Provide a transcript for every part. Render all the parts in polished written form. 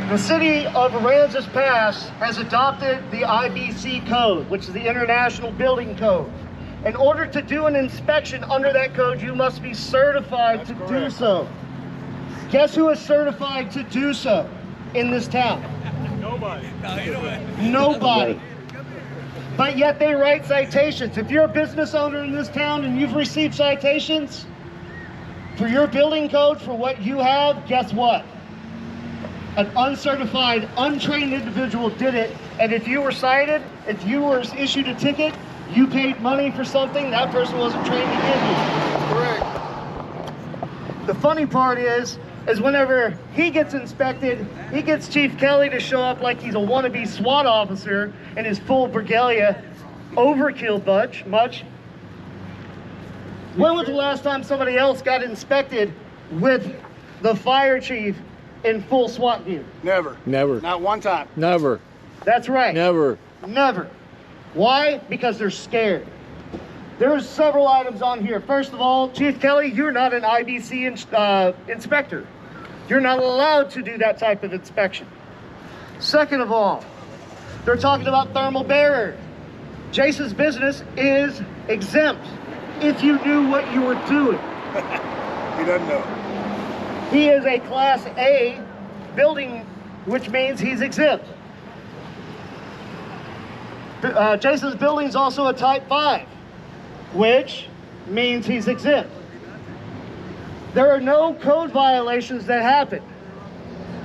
The city of Aransas Pass has adopted the IBC code, which is the International Building Code. In order to do an inspection under that code, you must be certified to do so. Guess who is certified to do so in this town? Nobody. Nobody. But yet they write citations. If you're a business owner in this town and you've received citations for your building code for what you have, guess what? An uncertified, untrained individual did it, and if you were cited, if you were issued a ticket, you paid money for something that person wasn't trained to give you. Correct. The funny part is whenever he gets inspected, he gets Chief Kelly to show up like he's a wannabe SWAT officer in his full regalia, overkill much. When was the last time somebody else got inspected with the fire chief in full SWAT gear? Never. Never. Not one time. Never. That's right. Never. Never. Why? Because they're scared. There's several items on here. First of all, Chief Kelly, you're not an IBC inspector. You're not allowed to do that type of inspection. Second of all, they're talking about thermal barrier. Jason's business is exempt if you knew what you were doing. He doesn't know. He is a Class A building, which means he's exempt. Jason's building is also a Type 5, which means he's exempt. There are no code violations that happen.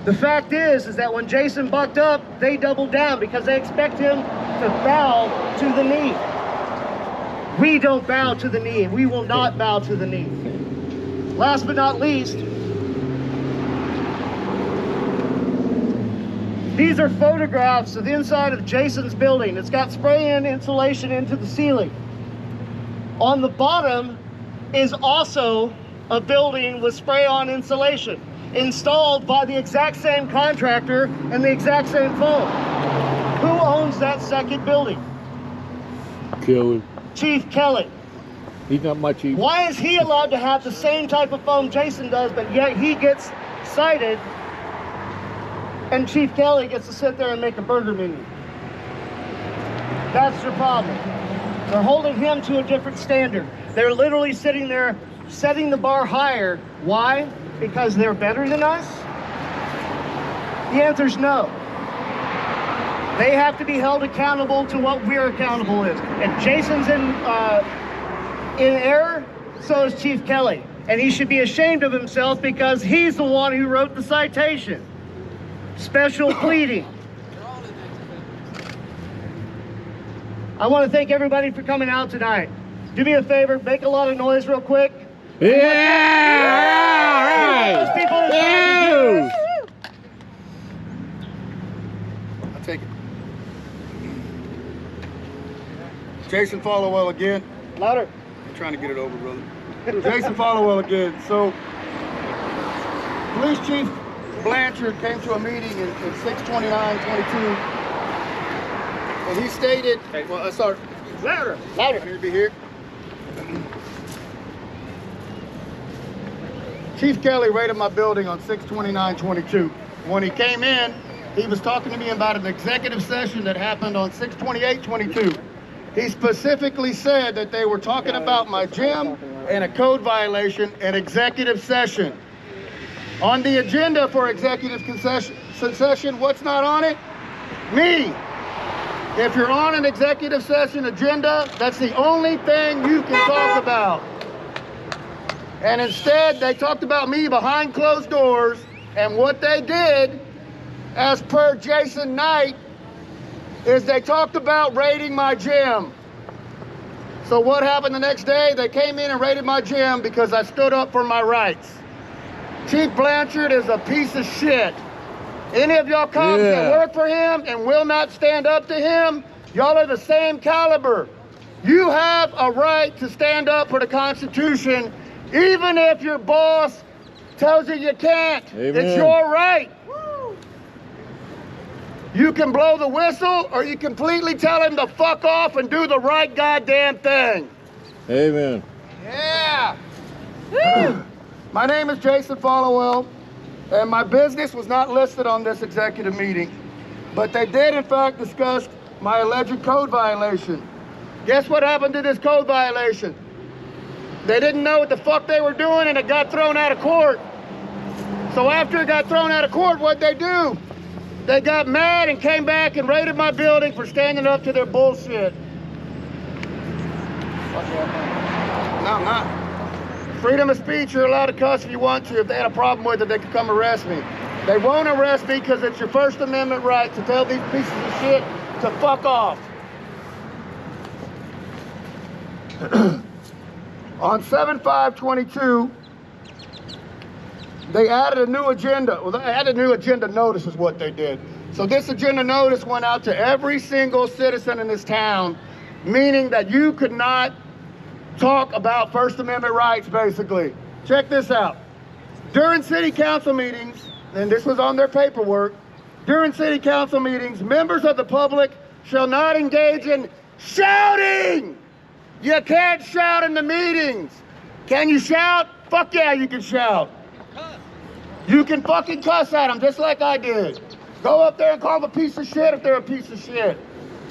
The fact is that when Jason bucked up, they doubled down because they expect him to bow to the knee. We don't bow to the knee. We will not bow to the knee. Last but not least, these are photographs of the inside of Jason's building. It's got spray-in insulation into the ceiling. On the bottom is also a building with spray-on insulation installed by the exact same contractor and the exact same foam. Who owns that second building? Kelly. Chief Kelly. He's not my chief. Why is he allowed to have the same type of foam Jason does, but yet he gets cited and Chief Kelly gets to sit there and make a burger menu? That's their problem. They're holding him to a different standard. They're literally sitting there setting the bar higher. Why? Because they're better than us? The answer's no. They have to be held accountable to what we're accountable is. If Jason's in error, so is Chief Kelly. And he should be ashamed of himself because he's the one who wrote the citation. Special pleading. I want to thank everybody for coming out tonight. Do me a favor, make a lot of noise real quick. Yeah! Those people in Yeah! I'll take it. Jason Followell again. Louder. I'm trying to get it over, brother. Jason Followell again. So, Police Chief Blanchard came to a meeting in 6/29/22, and he stated, well, sorry, Louder. I Louder. need to be here. Chief Kelly raided my building on 6/29/22. When he came in, he was talking to me about an executive session that happened on 6/28/22. He specifically said that they were talking about my gym and a code violation in executive session. On the agenda for executive session, what's not on it? Me. If you're on an executive session agenda, that's the only thing you can talk about. And instead, they talked about me behind closed doors, and what they did, as per Jason Knight, is they talked about raiding my gym. So what happened the next day? They came in and raided my gym because I stood up for my rights. Chief Blanchard is a piece of shit. Any of y'all cops that work for him and will not stand up to him, y'all are the same caliber. You have a right to stand up for the Constitution, even if your boss tells you you can't. Amen. It's your right. You can blow the whistle, or you completely tell him to fuck off and do the right goddamn thing. Amen. Yeah. My name is Jason Followell. And my business was not listed on this executive meeting, but they did in fact discuss my alleged code violation. Guess what happened to this code violation? They didn't know what the fuck they were doing and it got thrown out of court. So after it got thrown out of court, what'd they do? They got mad and came back and raided my building for standing up to their bullshit. No, I'm not. Freedom of speech, you're allowed to cuss if you want to. If they had a problem with it, they could come arrest me. They won't arrest me because it's your First Amendment right to tell these pieces of shit to fuck off. On 7/5/22, they added a new agenda. Well, they added a new agenda notice is what they did. So this agenda notice went out to every single citizen in this town, meaning that you could not talk about First Amendment rights, basically. Check this out. During city council meetings, and this was on their paperwork, during city council meetings, members of the public shall not engage in shouting. You can't shout in the meetings. Can you shout? Fuck yeah, you can shout. You can fucking cuss at them just like I did. Go up there and call them a piece of shit if they're a piece of shit.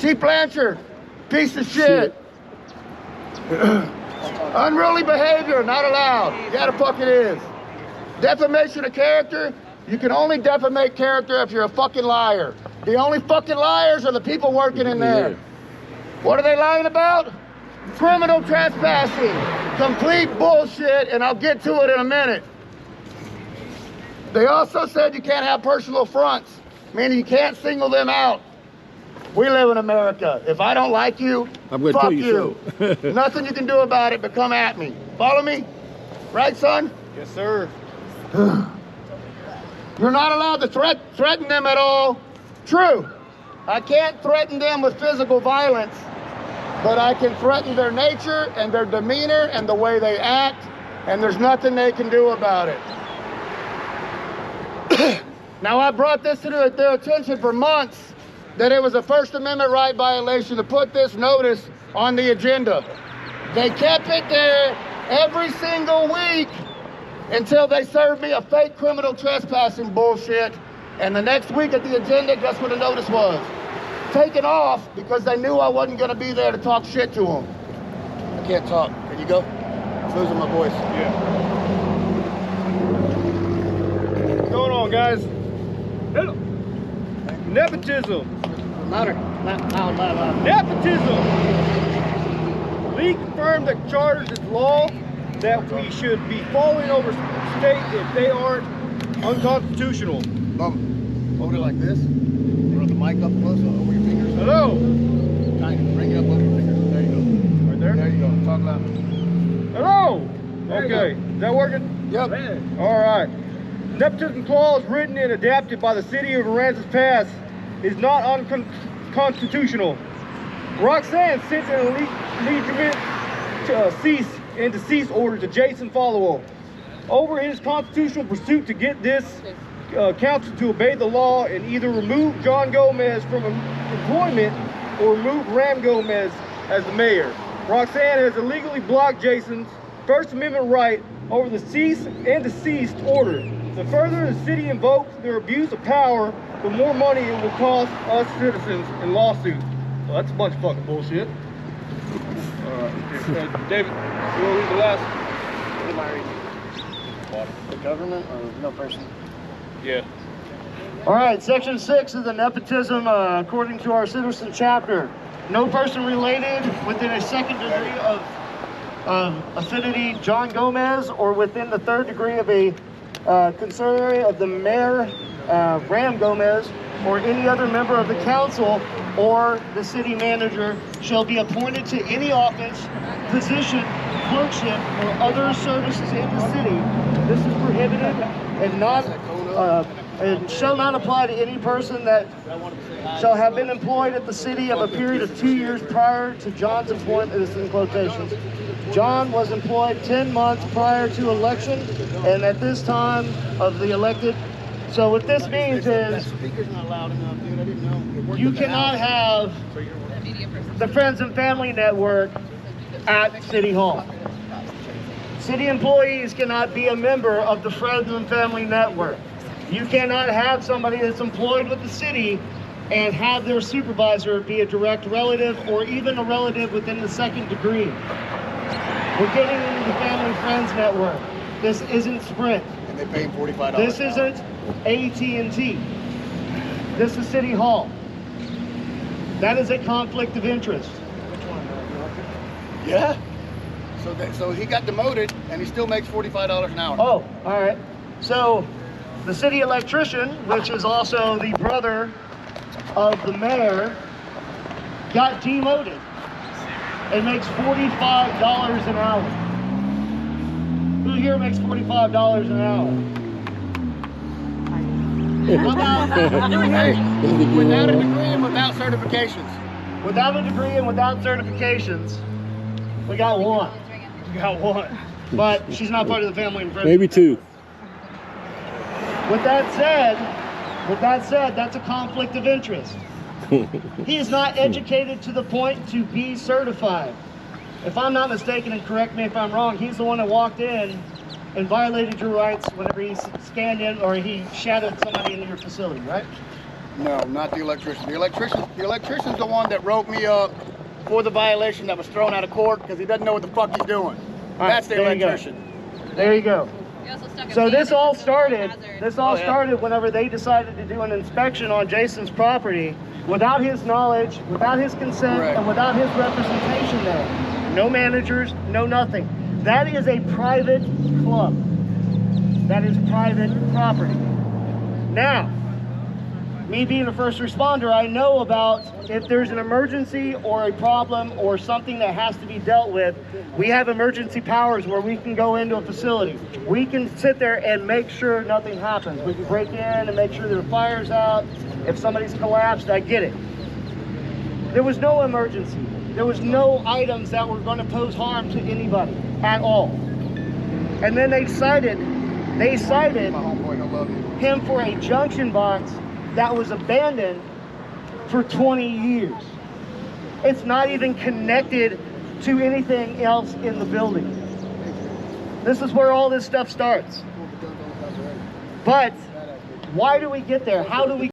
Chief Blanchard, piece of shit. Unruly behavior, not allowed. Yeah, the fuck it is. Defamation of character, you can only defamate character if you're a fucking liar. The only fucking liars are the people working in there. What are they lying about? Criminal trespassing. Complete bullshit, and I'll get to it in a minute. They also said you can't have personal affronts, meaning you can't single them out. We live in America. If I don't like you, fuck you. So. Nothing you can do about it but come at me. Follow me? Right, son? Yes, sir. You're not allowed to threaten them at all. True. I can't threaten them with physical violence, but I can threaten their nature and their demeanor and the way they act, and there's nothing they can do about it. Now, I brought this to their attention for months, that it was a First Amendment right violation to put this notice on the agenda. They kept it there every single week until they served me a fake criminal trespassing bullshit. And the next week at the agenda, guess what the notice was? Taken off because they knew I wasn't gonna be there to talk shit to them. I can't talk. Can you go? I'm losing my voice. Yeah. What's going on, guys? Hello. Nepotism. Louder. Loud. Nepotism. Lee confirmed that charters is law that we should be following over state if they aren't unconstitutional. Hold it like this. Run the mic up close over your fingers. Hello. Tiny. Bring it up over your fingers. There you go. Right there? There you go. Talk loud. Hello. There you Okay. go. Is that working? Yep. All right. Nepotism clause written and adapted by the city of Aransas Pass is not unconstitutional. Roxanne sent an illegitimate cease and desist order to Jason Followell over his constitutional pursuit to get this council to obey the law and either remove John Gomez from employment or remove Ram Gomez as the mayor. Roxanne has illegally blocked Jason's First Amendment right over the cease and desist order. The further the city invokes their abuse of power, the more money it will cost us citizens in lawsuits. Well, that's a bunch of fucking bullshit. David, you want to read the last? What am I reading? The government or no person? Yeah. All right, section 6 is the nepotism according to our citizen chapter. No person related within a second degree of affinity John Gomez or within the third degree of a consigliere of the mayor Ram Gomez or any other member of the council or the city manager shall be appointed to any office, position, clerkship, or other services in the city. This is prohibited and shall not apply to any person that shall have been employed at the city of a period of 2 years prior to John's employment. This is in quotations. John was employed 10 months prior to election and at this time of the elected. So what this means is Speaker's not loud enough, dude. I didn't know. you cannot have the Friends and Family Network at City Hall. City employees cannot be a member of the Friends and Family Network. You cannot have somebody that's employed with the city and have their supervisor be a direct relative or even a relative within the second degree. We're getting into the family friends network. This isn't Sprint. And they pay him $45. This isn't AT&T. This is City Hall. That is a conflict of interest. Yeah. So he got demoted, and he still makes $45 an hour. Oh, all right. So the city electrician, which is also the brother of the mayor, got demoted and makes $45 an hour. Who here makes $45 an hour? How about Hey, without a degree and without certifications. without a degree and without certifications? We got one. You got one. But she's not part of the family and friends. Maybe 2. With that said, that's a conflict of interest. He is not educated to the point to be certified. If I'm not mistaken, and correct me if I'm wrong, he's the one that walked in and violated your rights whenever he scanned in or he shadowed somebody in your facility, right? No, not the electrician. The electrician's the one that wrote me up for the violation that was thrown out of court because he doesn't know what the fuck he's doing. That's the there you go. electrician. There you go. You also stuck a So man this in all the started. hazard. This all Oh, yeah. started whenever they decided to do an inspection on Jason's property without his knowledge, without his consent, Correct. and without his representation there. No managers, no nothing. That is a private club. That is private property. Now, me being a first responder, I know about if there's an emergency or a problem or something that has to be dealt with, we have emergency powers where we can go into a facility. We can sit there and make sure nothing happens. We can break in and make sure there are fires out. If somebody's collapsed, I get it. There was no emergency. There was no items that were going to pose harm to anybody at all. And then they cited My homeboy, he'll love you. him for a junction box that was abandoned for 20 years. It's not even connected to anything else in the building. This is where all this stuff starts. But why do we get there? How do we